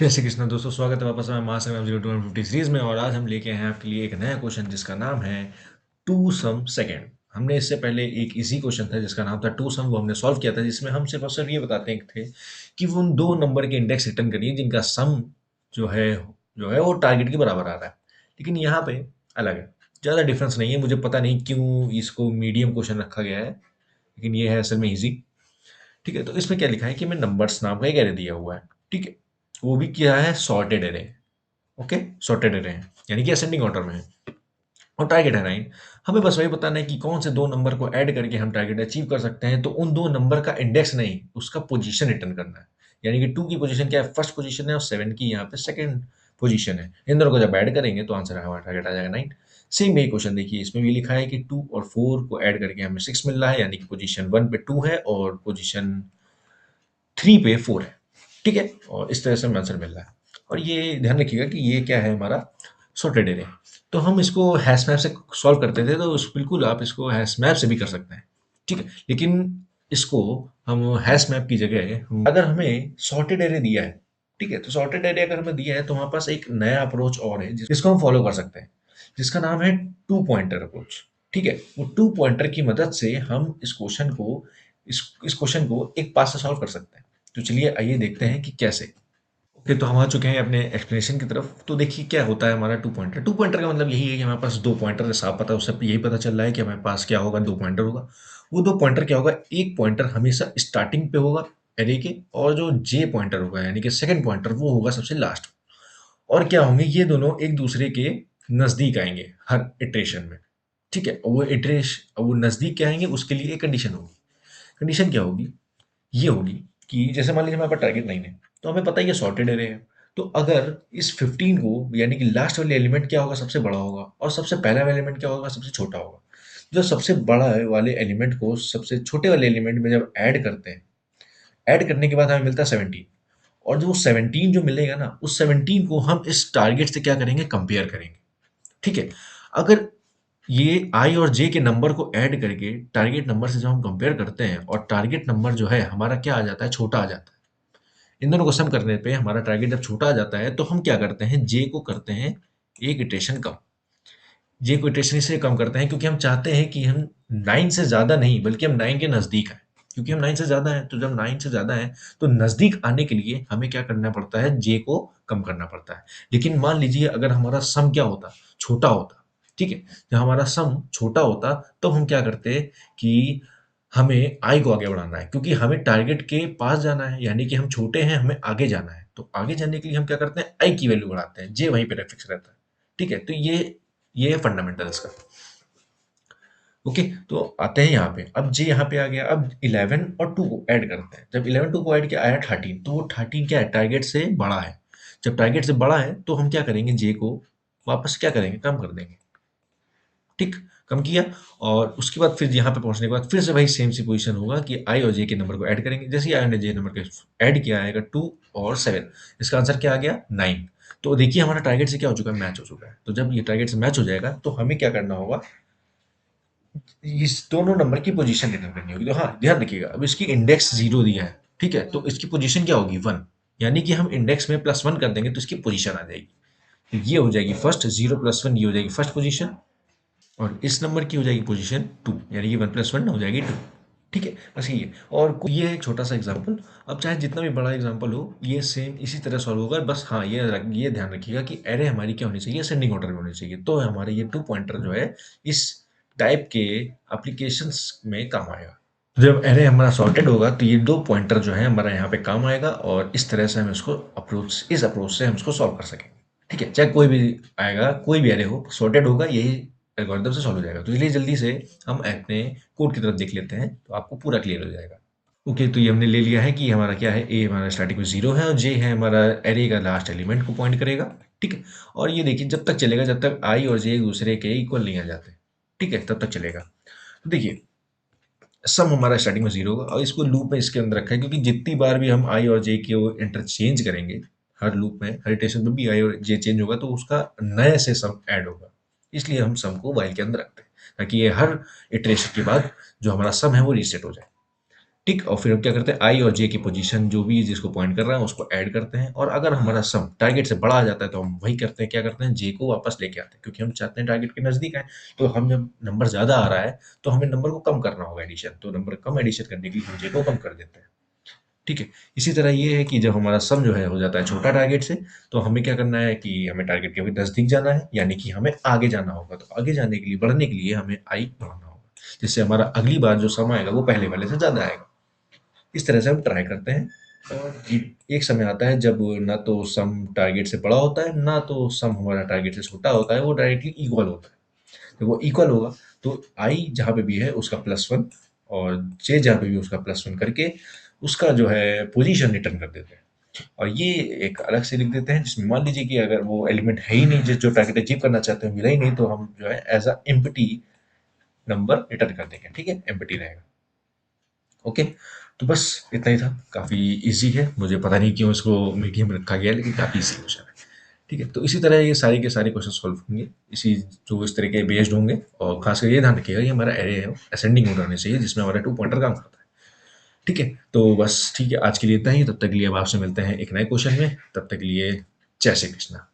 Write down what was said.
जय श्री कृष्ण दोस्तों, स्वागत है वापस हमारे मास एम 0250 सीरीज में। और आज हम लेके आए हैं आपके लिए एक नया क्वेश्चन जिसका नाम है टू सम सेकेंड। हमने इससे पहले एक इजी क्वेश्चन था जिसका नाम था टू सम, वो हमने सॉल्व किया था, जिसमें हम सिर्फ और सिर्फ ये बताते थे कि वो उन दो नंबर के इंडेक्स रिटर्न करिए जिनका सम जो है वो टारगेट के बराबर आ रहा है। लेकिन यहाँ पे अलग है, ज़्यादा डिफरेंस नहीं है। मुझे पता नहीं क्यों इसको मीडियम क्वेश्चन रखा गया है, लेकिन ये है असल में इजी। ठीक है, तो इसमें क्या लिखा है कि हमें नंबर्स नाम का एक एरे दिया हुआ है। ठीक है, वो भी क्या है, sorted array. Okay, sorted array है यानी कि असेंडिंग ऑर्डर में है, और टारगेट है 9। हमें बस वही बताना है कि कौन से दो नंबर को ऐड करके हम टारगेट अचीव कर सकते हैं। तो उन दो नंबर का इंडेक्स नहीं, उसका पोजीशन रिटर्न करना है। यानी कि 2 की पोजीशन क्या है, फर्स्ट पोजीशन है, और 7 की यहाँ पे सेकंड पोजीशन है। इन दोनों को जब ऐड करेंगे तो आंसर हमारा टारगेट आ जाएगा 9। सेम यही क्वेश्चन देखिए, इसमें भी लिखा है कि 2 और 4 को ऐड करके हमें 6 मिल रहा है, यानी कि पोजीशन 1 पे 2 है और पोजीशन 3 पे 4 है। ठीक है, और इस तरह से हमें आंसर मिल रहा है। और ये ध्यान रखिएगा कि ये क्या है, हमारा सॉर्टेड एरे। तो हम इसको हैश मैप से सॉल्व करते थे, तो बिल्कुल आप इसको हैश मैप से भी कर सकते हैं। ठीक है, लेकिन इसको हम हैश मैप की जगह अगर हमें सॉर्टेड एरे दिया है, ठीक है, तो सॉर्टेड एरे अगर हमें दिया है तो हमारे पास एक नया अप्रोच और है जिसको हम फॉलो कर सकते हैं, जिसका नाम है टू पॉइंटर अप्रोच। ठीक है, वो टू पॉइंटर की मदद से हम इस क्वेश्चन को एक पास से सॉल्व कर सकते हैं। तो चलिए आइए देखते हैं कि कैसे। ओके, तो हम आ चुके हैं अपने एक्सप्लेनेशन की तरफ। तो देखिए क्या होता है हमारा टू पॉइंटर। टू पॉइंटर का मतलब यही है कि हमारे पास दो पॉइंटर है, साफ पता है, उससे यही पता चल रहा है कि हमारे पास क्या होगा, दो पॉइंटर होगा। वो दो पॉइंटर क्या होगा, एक पॉइंटर हमेशा स्टार्टिंग पे होगा एरे के, और जो जे पॉइंटर होगा यानी कि सेकंड पॉइंटर वो होगा सबसे लास्ट। और क्या होंगे, ये दोनों एक दूसरे के नजदीक आएंगे हर इटरेशन में। ठीक है, और वो नजदीक क्या आएंगे उसके लिए एक कंडीशन होगी। कंडीशन क्या होगी, ये होगी कि जैसे मान लीजिए हमारे पास टारगेट 9 है, तो हमें पता है ये सॉर्टेड एरे है। तो अगर इस 15 को, यानी कि लास्ट वाले एलिमेंट क्या होगा, सबसे बड़ा होगा, और सबसे पहला वाला एलिमेंट क्या होगा, सबसे छोटा होगा। जो सबसे बड़ा वाले एलिमेंट को सबसे छोटे वाले एलिमेंट में जब ऐड करते हैं, ऐड करने के बाद हमें मिलता है 17। और जो 17 जो मिलेगा ना, उस 17 को हम इस टारगेट से क्या करेंगे, कंपेयर करेंगे। ठीक है, अगर ये आई और जे के नंबर को ऐड करके टारगेट नंबर से जब हम कंपेयर करते हैं, और टारगेट नंबर जो है हमारा क्या आ जाता है, छोटा आ जाता है। इन दोनों को सम करने पे हमारा टारगेट जब छोटा आ जाता है, तो हम क्या करते हैं, जे को करते हैं एक इटरेशन कम। जे को इटरेशन इसलिए कम करते हैं क्योंकि हम चाहते हैं कि हम 9 से ज़्यादा नहीं, बल्कि हम 9 के नज़दीक आए। क्योंकि हम 9 से ज़्यादा हैं, तो जब 9 से ज़्यादा है तो नज़दीक आने के लिए हमें क्या करना पड़ता है, जे को कम करना पड़ता है। लेकिन मान लीजिए अगर हमारा सम क्या होता, छोटा होता। ठीक है, जब हमारा सम छोटा होता तो हम क्या करते कि हमें आई को आगे बढ़ाना है, क्योंकि हमें टारगेट के पास जाना है, यानी कि हम छोटे हैं, हमें आगे जाना है। तो आगे जाने के लिए हम क्या करते हैं, आई की वैल्यू बढ़ाते हैं, जे वहीं पे फिक्स रहता है। ठीक है, तो ये है फंडामेंटल इसका। ओके, तो आते हैं यहाँ पे, अब जे यहाँ पे आ गया। अब 11 और 2 को ऐड करते हैं। जब 11 2 को ऐड किया, आया 13, तो वो 13 क्या है, टारगेट से बड़ा है। जब टारगेट से बड़ा है तो हम क्या करेंगे, जे को वापस क्या करेंगे, कम कर देंगे। ठीक, कम किया, और उसके बाद फिर यहाँ पे पहुंचने के बाद फिर से वही सेम सी पोजीशन होगा कि आई और जे के नंबर को ऐड करेंगे। जैसे ही आई ने जे नंबर के ऐड किया, आएगा 2 और 7। इसका आंसर क्या आ गया, 9। तो देखिए हमारा टारगेट से क्या हो चुका है, मैच हो चुका है। तो जब ये टारगेट से मैच हो जाएगा तो हमें क्या करना होगा, इस दोनों नंबर की पोजीशन रिटर्न करनी होगी। तो हाँ, ध्यान रखिएगा, अब इसकी इंडेक्स 0 दिया है। ठीक है, तो इसकी पोजीशन क्या होगी, 1। यानी कि हम इंडेक्स में +1 कर देंगे तो इसकी पोजीशन आ जाएगी। तो ये हो जाएगी फर्स्ट, 0 + 1 ये हो जाएगी फर्स्ट पोजीशन, और इस नंबर की हो जाएगी पोजीशन 2, यानी कि 1 + 1 हो जाएगी 2। ठीक है, बस ये। और ये है एक छोटा सा एग्जांपल। अब चाहे जितना भी बड़ा एग्जांपल हो, ये सेम इसी तरह सॉल्व होगा। बस हाँ, ये ध्यान रखिएगा कि एरे हमारी क्या होनी चाहिए, असेंडिंग ऑर्डर में होनी चाहिए। तो हमारे ये टू पॉइंटर जो है इस टाइप के एप्लीकेशंस में काम आएगा। जब एरे हमारा सॉर्टेड होगा तो ये दो पॉइंटर जो है हमारा यहाँ पे काम आएगा, और इस तरह से हम इसको इस अप्रोच से हम इसको सॉल्व कर सकेंगे। ठीक है, चाहे कोई भी आएगा, कोई भी एरे हो, सॉर्टेड होगा, यही एल्गोरिथम से सॉल्व हो जाएगा। तो इसलिए जल्दी से हम अपने कोड की तरफ देख लेते हैं, तो आपको पूरा क्लियर हो जाएगा। ओके, तो ये हमने ले लिया है कि हमारा क्या है, ए हमारा स्टार्टिंग में 0 है, और जे है हमारा एरे का लास्ट एलिमेंट को पॉइंट करेगा। ठीक है, और ये देखिए जब तक चलेगा जब तक आई और जे एक दूसरे के इक्वल नहीं आ जाते। ठीक है, तब तक चलेगा। तो देखिए सम हमारा स्टार्टिंग में 0 होगा, और इसको लूप में इसके अंदर रखा है क्योंकि जितनी बार भी हम आई और जे के वो इंटरचेंज करेंगे, हर लूप में हर इटरेशन में भी आई और जे चेंज होगा, तो उसका नए से सम ऐड होगा। इसलिए हम सम को वाइल के अंदर रखते हैं, ताकि ये हर इटरेशन के बाद जो हमारा सम है वो रीसेट हो जाए। ठीक, और फिर हम क्या करते हैं, आई और जे की पोजीशन जो भी जिसको पॉइंट कर रहा है उसको ऐड करते हैं, और अगर हमारा सम टारगेट से बड़ा आ जाता है तो हम वही करते हैं, क्या करते हैं, जे को वापस लेके आते हैं, क्योंकि हम चाहते हैं टारगेट के नज़दीक आए। तो हम जब नंबर ज़्यादा आ रहा है तो हमें नंबर को कम करना होगा एडिशन, तो नंबर कम एडिशन करने के लिए हम जे को कम कर देते हैं। ठीक है? इसी तरह ये है कि जब हमारा सम जो है हो जाता है छोटा टारगेट से, तो हमें क्या करना है कि हमें टारगेट के भी नज़दीक जाना है, यानी कि हमें आगे जाना होगा। तो आगे जाने के लिए, बढ़ने के लिए हमें आई बढ़ाना होगा, जिससे हमारा अगली बार जो सम आएगा वो पहले वाले से ज़्यादा आएगा। इस तरह से हम ट्राई करते हैं, और एक समय आता है जब ना तो सम टारगेट से बड़ा होता है, ना तो सम हमारा टारगेट से छोटा होता है, वो डायरेक्टली इक्वल होता है। जब वो इक्वल होगा तो आई जहाँ पे भी है उसका +1, और जे जहाँ पे भी उसका +1 करके उसका जो है पोजीशन रिटर्न कर देते हैं। और ये एक अलग से लिख देते हैं, जिसमें मान लीजिए कि अगर वो एलिमेंट है ही नहीं, जो टारगेट अचीव करना चाहते हैं मिला ही नहीं, तो हम जो है as a empty number return कर देंगे। ठीक है, एम्प्टी रहेगा। ओके, तो बस इतना ही था। काफ़ी इजी है, मुझे पता नहीं क्यों इसको मीडियम रखा गया है, लेकिन काफ़ी इजी क्वेश्चन है। ठीक है, तो इसी तरह ये सारे के सारे क्वेश्चन सॉल्व होंगे, इसी जो इस तरह के बेस्ड होंगे, और खासकर ये ध्यान रखिएगा कि हमारा एरे है असेंडिंग ऑर्डर होना चाहिए, जिसमें हमारा 2 पॉइंटर काम करता है। ठीक है, तो बस ठीक है, आज के लिए इतना ही। तब तक के लिए अब आपसे मिलते हैं एक नए क्वेश्चन में। तब तक के लिए जय श्री कृष्णा।